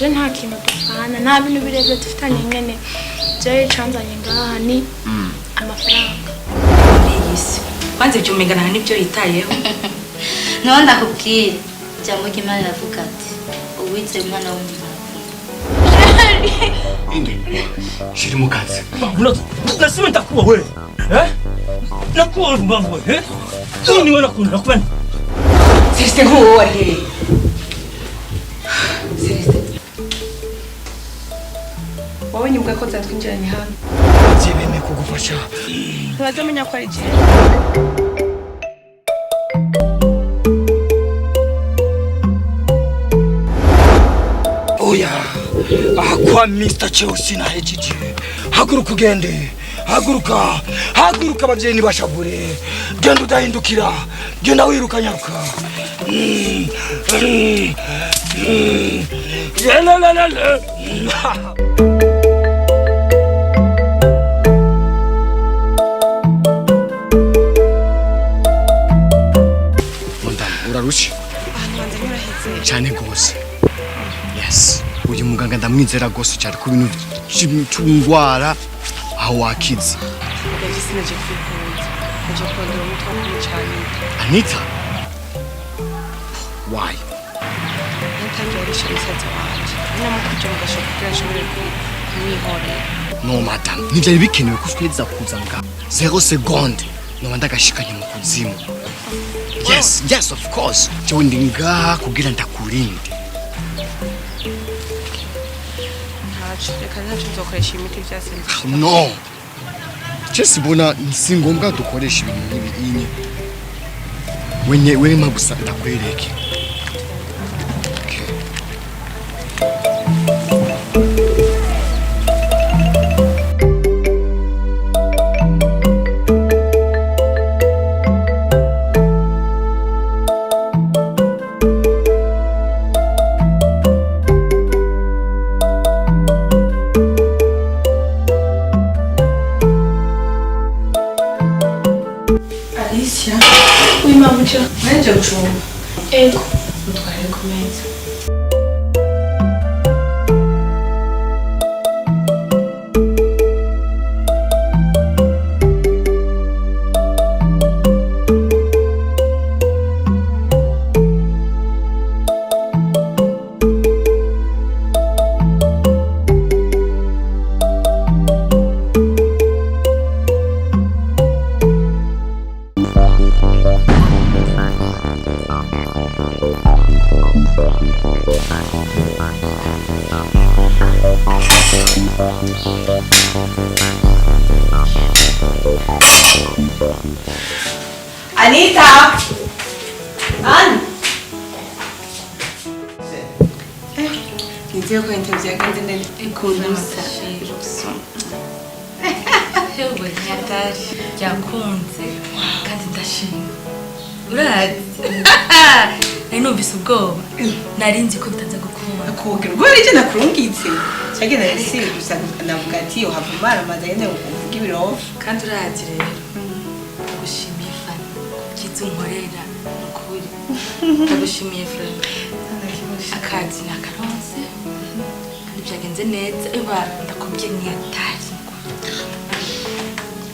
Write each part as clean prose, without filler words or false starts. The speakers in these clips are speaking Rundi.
je nta kintu dupfana nta bintu birebire dufitanye nyene je canzanye ngaha ni amafaranga yisi kwanze ibyo umengana n'ibyo yitayeho no ndakubwira jambo kimana yavuga ati uwitse mwana w'umuntu shiri mukazi nasema nitakuwa wewe nakuwa mbambo ni wana kuna nakubana Celeste ngo wari Celeste wowe nyubwa ko zatwinjiranye hano jebeme kugufasha ntibazomenya ko ari je oya kwa Mr. Chelsea na HG haguruka ugende haguruka abavyeyi nibashavure genda udahindukira genda wiruka nyaruka urarusha cyane gose yes uyu muganga ndamwizera gose cyane ku bintu cy'indwara aho wakize Anita why no madam ntibyari bikenewe kutweza kuzanga 0 seconde no ndagashikanye mu kuzimu yes of course cyo ndinga kugira ndakurinde no Chesi bona singombwa dukoresha ibintu nk'ibinyi wenye magusa ndakwereke Manje gucuma ego utware ku meza Anita! An! Nizeye ko interview yagenze neza ikunusa. hewe nyatari yakunze kandi ndashima urazi nari numvise ubwoba nari nzi ko bitaza gukunda Akubwira ubwo ari cyo nakurungitse cyagenda isi gusa navuga ati yo havumara madayene uvuga ibirofu kandi urazi rero gushimiye fani kizunkorera nukuri ndagushimiye fani akazi nakaronse kandi byagenze neza eba ndakubye nyatari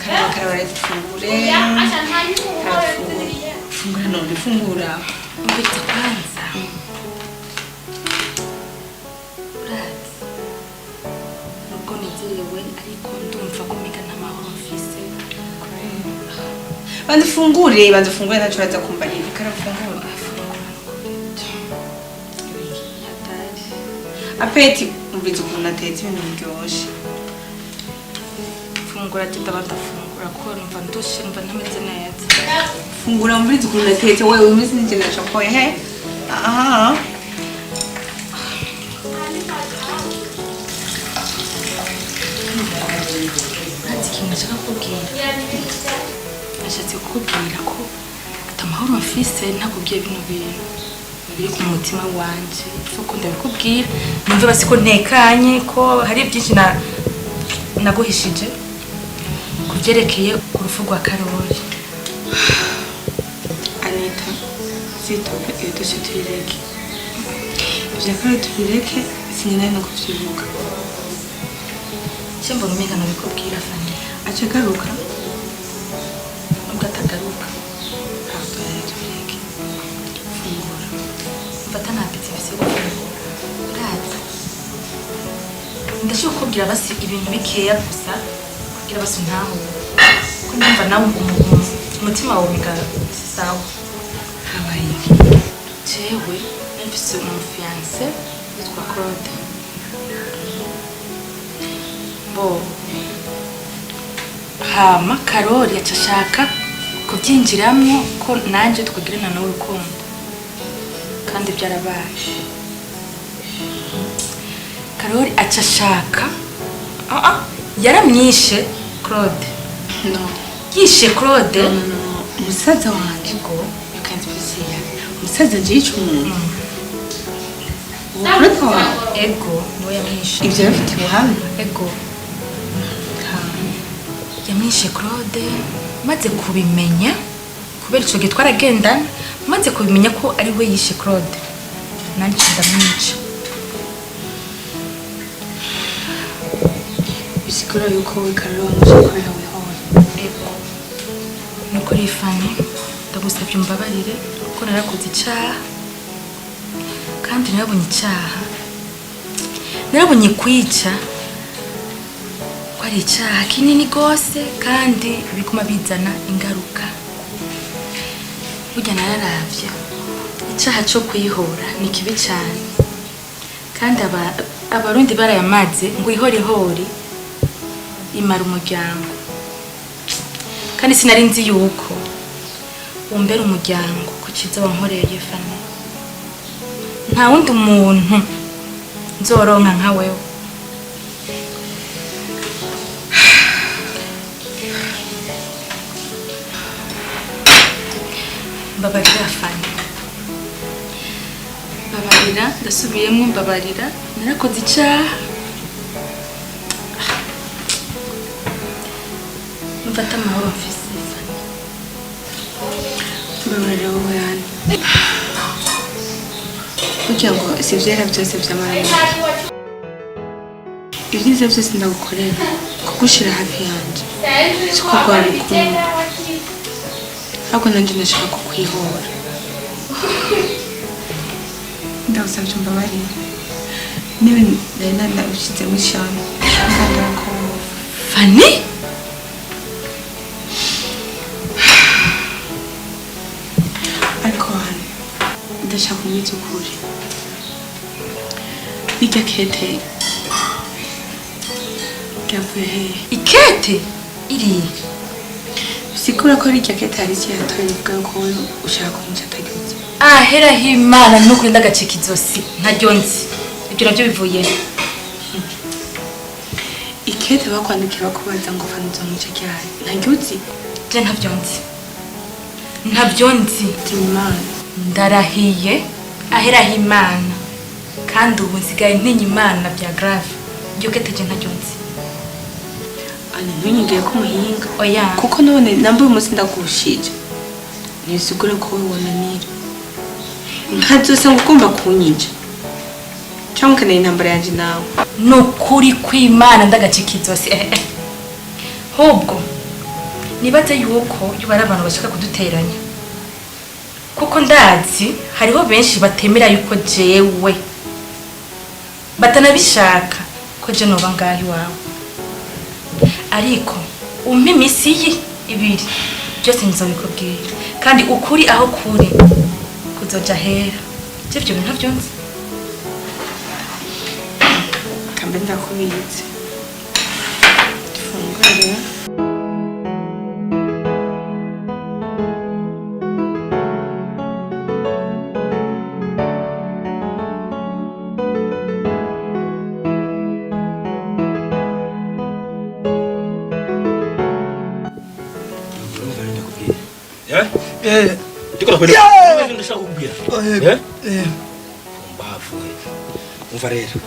karabara ifungure fungura none fungura mbita kwanza urazi nubwo nezerewe ariko ndumva kumika n'amahoro mfise banza fungure naco raza kumbarira karafungura apeti umvize ukuntu atetse ibintu biryoshe fungura titaba ndafungura ko numva ndushe numva ntameze neza fungura umvize ukuntu atetse wewe umeze n'ije nacokoye he aha ati kintu nshaka kubwira nashatse kukubwira ko atamahoro mfise ntakubwiye bino bintu biri ku mutima wanje uko ndabikubwira numve basi ko ntekanye ko hari byinshi naguhishije kuvyerekeye urufu rwa Karoli. Anita, zitoka iyo dushe tubireke ivya Karoli tubireke Sinari no kuvyibuka. Cyembo rumenga no bikubwira Fani. Acha garuka. Ugatagaruka. Mfata napitse bise uraza ndashaka kubwira basi ibintu bikeya gusa kugira basi ntaho ko ndumva nawe umutima wawe biga sawa Habaye. jewe nafise umufiance witwa Claude bo hama Karori yacashaka kubyinjiramwo ko nanje tukagirana nawe urukundo kandi byarabaye. Karori acashaka yaramwishe Claude. No. Yishe Claude. No. Umusaza wanje. Ego, you can't be serious. Umusaza nje yica umuntu. Ureko Ego, no yamwishe. ivyo bifite ubuhamya. Ego. Yamwishe Claude maze kubimenya kubera ico gihe twaragendana maze kubimenya ko ari we yishe Claude. Nanje ndamwica. Bisigura yuko we Karoli wamushaka yawe hone. Ego. Nuko rifanye ndagusabye umbabarire ko narakoze icyaha kandi narabonye icyaha narabonye kwica ko ari icyaha kinini gose kandi bikuma bizana ingaruka. Burya nararavye icyaha cyo kwihora ni kibi cyane kandi abarundi barayamaze ngo ihorihori imara umuryango kandi sinari nzi yuko umbera umuryango kukiza wankoreye Fani. Nta wundi muntu nzoronka nka wewe. Mbabarira Fani. Mbabarira ndasubiyemo mbabarira narakoze icyaha. Mfata amahoro mfise Fani. Mbabarira wowe yani. Kugira ngo sivyera byose by'amarira. Ibyiza byose ndagukorera kugushira hafi yanje. Siko kwa rukundo. Ako nanje ndashaka kukwihora. Ndagusabye umbabarire. Niba nari ushize mu cyane. Ndako Fani? Ariko hano ndashaka kumwita ukuri. Bijya kete kavuye hehe? Ikete iri Bisigura ko rijya kete ari cyo yatoye ubwo ko ushaka kumwica atagize. ahera himana nuko ndagacika izosi ntaryo nzi. Ibyo nabyo bivuye Ikete bakwandikira kubaza ngo Fani nzomwica cyane. Ntagiuzi. je ntabyo nzi. Ntabyo nzi. Imana. Ndarahiye ahera himana kandi ubu nsigaye ntinya Imana bya grave. Ibyo kete je ntaryo nzi. Ani ntunyigeye ko muhinga. Oya. Kuko none nambuye umunsi ndagushije. Nisigure ko wonanira. Nkazose ngugomba kunyica. Cyangwa kana intambara yanje nawe. Nukuri kw'Imana ndagacika izosi. Hobwo nibaze yuko yubara abantu bashaka kuduteranya. Kuko ndazi hariho benshi batemera yuko jewe batanabishaka ko je noba ngahi wawe. Ariko umpe imisi ibiri byose nzobikubwira kandi ukuri aho kuri kuzoja hera. Je byo bintu ntabyo nzi. Kambe ndakubitse. Tufungure. Ndikora kwenda. Ndashaka kukubwira. Mbavu. Umva rero.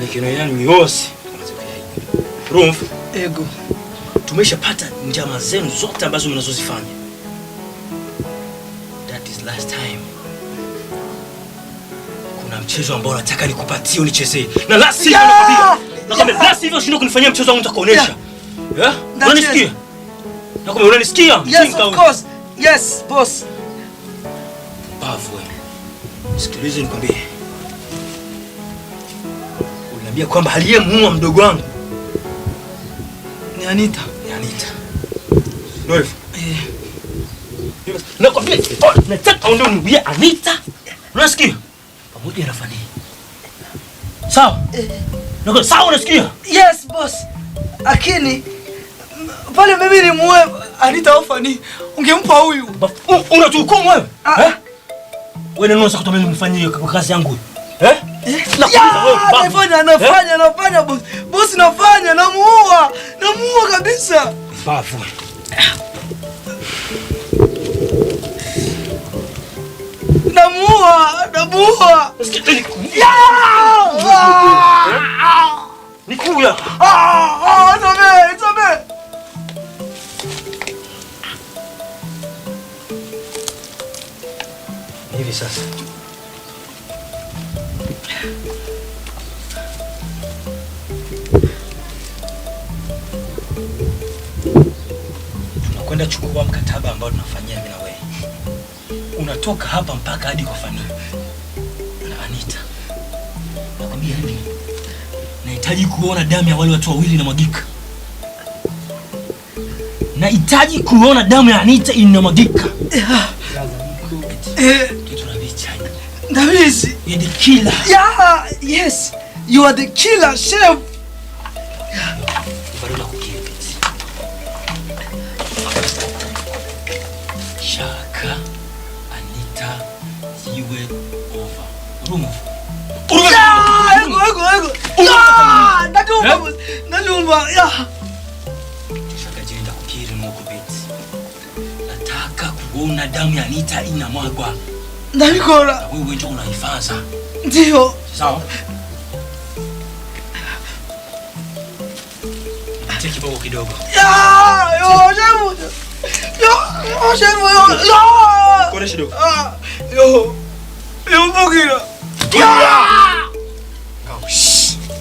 Ikintu yanyu yose tumaze kuyahiga. Urumva? Ego. Tumeshapata njama zenu zote ambazo mnazozifanya. That is last time. Kuna mchezo ambao nataka nikupatie unichezee. Na la sivyo nakwambia la sivyo shindwa kunifanyia mchezo wangu nitakuonesha. Unanisikia? Nakwambia unanisikia? Yes, of course. Yes, boss. Bavu wewe. Sikiliza nikwambie. Uliniambia kwamba aliyemuua mdogo wangu Ni Anita. ni Anita. Ndio. Nakwambia, nataka ndio niambie Anita. Unasikia? Pamoja na Fani. Sawa? Nakwambia sawa unasikia? Yes, boss. Lakini pale mimi ni muue Anita au Fani, ungempa huyu. Unatuhukumu wewe? Wewe nani unataka kutomeni mfanyie kazi yangu? Nafanya boss. Boss nafanya, namuua kabisa. Bavu. Namuua. Nikuya. Tome. Hivi sasa. Tunakwenda chukua mkataba ambao tunafanyia mimi na wewe. Unatoka hapa mpaka hadi kwa Fani na Anita. Nakwambia hivi. Nahitaji kuona damu ya wale watu wawili inamwagika. Nahitaji kuona damu ya Anita inamwagika. Davizi. You're the killer. Yeah, yes. You are the killer, chef. Shaka Anita iwe over. Ego. Najumba. Shaka jienda kukiri nuko beti. Nataka kuona damu ya Anita inamwagwa. Ndabikora. Wewe ndio unaifaza. Ndio. Sawa. Take kidogo kidogo. Kore shidogo. Mbugira.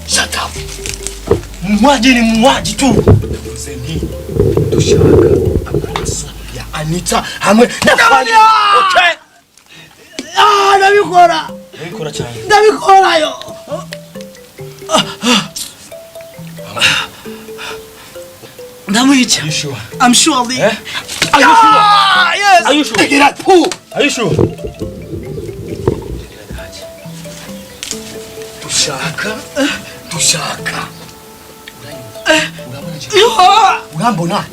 Shut up. Mwaji ni mwaji tu. Mzeni. Tushaka amaraso ya Anita hamwe na Fani. Okay. Ndabikora. Ndabikora cyane. Ndabikora yo. Are you sure? I'm sure. Are you sure? Yes. Are you sure? Take it out. Pull. Are you sure? Tushaka. Urambona?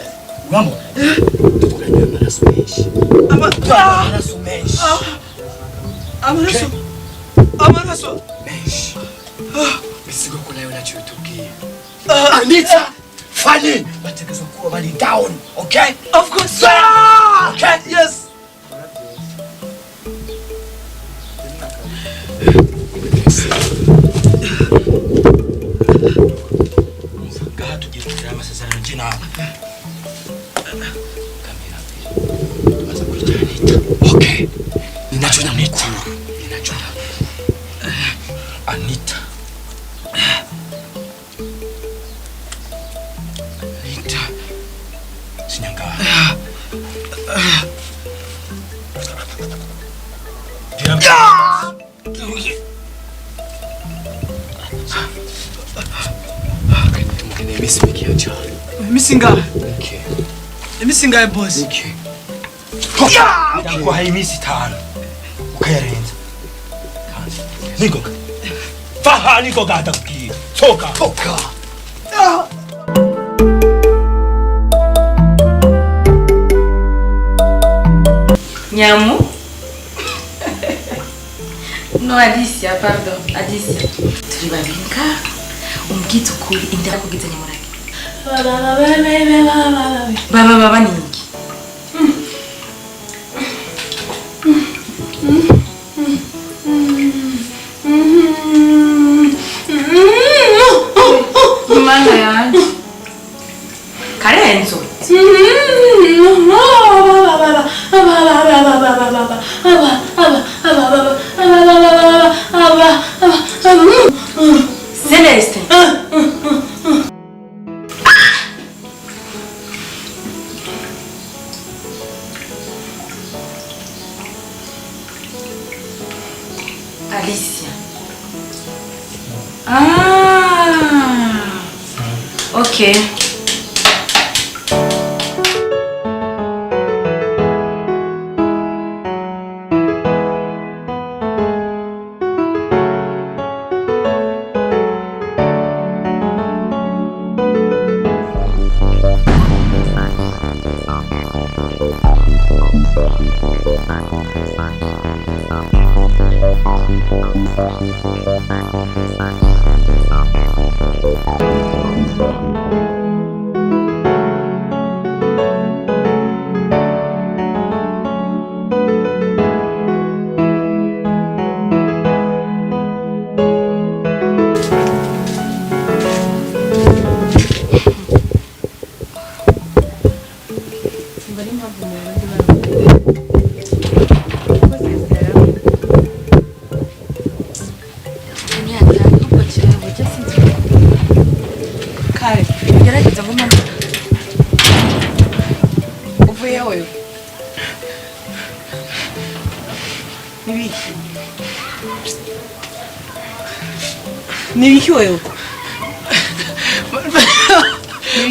Amaraso. Mesh. Misigo kuna yona chutubwiye. Anita, Fani, bategezwa kuba bari down, okay? Of course. Okay? Yes. Okay. Ninachona mkuu. Anita. Sinyanga. Misinga boss. Okay. Kwa haimisi tano. Ukayarenza. Niko. Faha niko gata kuki. Toka. Nyamu? No, Alicia, pardon. Alicia. Turi babinka. Umbwita ukuri indara kugiza nyamurage. Baba ni iki? Mana yanjye. Karenzo. Alicia. Ah. Okay. Nilikiweyo.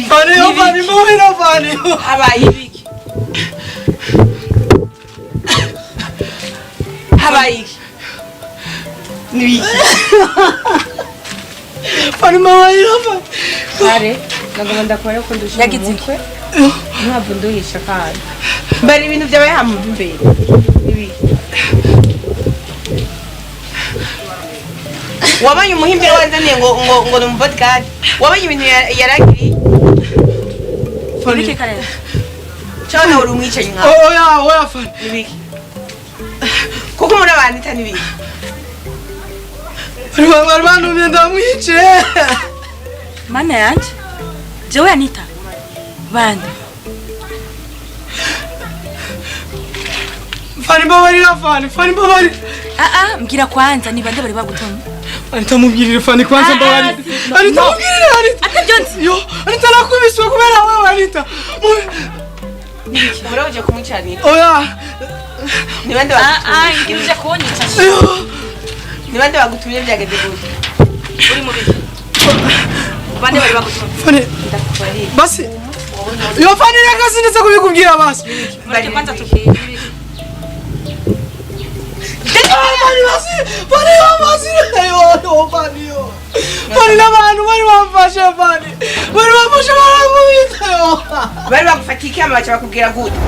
Fani muhira fani. Habaye ibiki. Habaye iki. Nibiki. Fani muhira fani. Kare, nagomba ndakora ko ndusha umutwe. Ntabwo nduhisha kare. Bari ibintu byabaye hamwe imbere. Nibiki. Wabanye umuhimbira wanzaniye ngo ni bodyguard. Wabanye ibintu yaragiri. Nibiki kare. Cyane uri umwicanyi nka. Oya fani. Nibiki. Kuko muri Anita nibiki. Abantu ndamwice. Mana yanje. Jewe Anita. Bande. Fani mbabari. Mbwira kwanza ni bande bari bagutumye. Anita mubwirire fani kwanza mbabari. Anita mubwirire Anita. Atabyonzi. Yo, Anita nakubiswe kubera wewe Anita. Mura uje kumwicanira. Oya. Ni bande bagutumye. Ngije kuonyica. Ni bande bagutumye byageze gute. Uri mu biki? Bande bari bagutumye. Fani. Ndakubari. Basi. Yo fani reka sinza kubikubwira basi. Bari kwanza tukiri. Fani n'abantu bari bamfashe fani. Bari bamfashe baramubita yo. Bari bagufatiye ikamba baca bakubwira gute.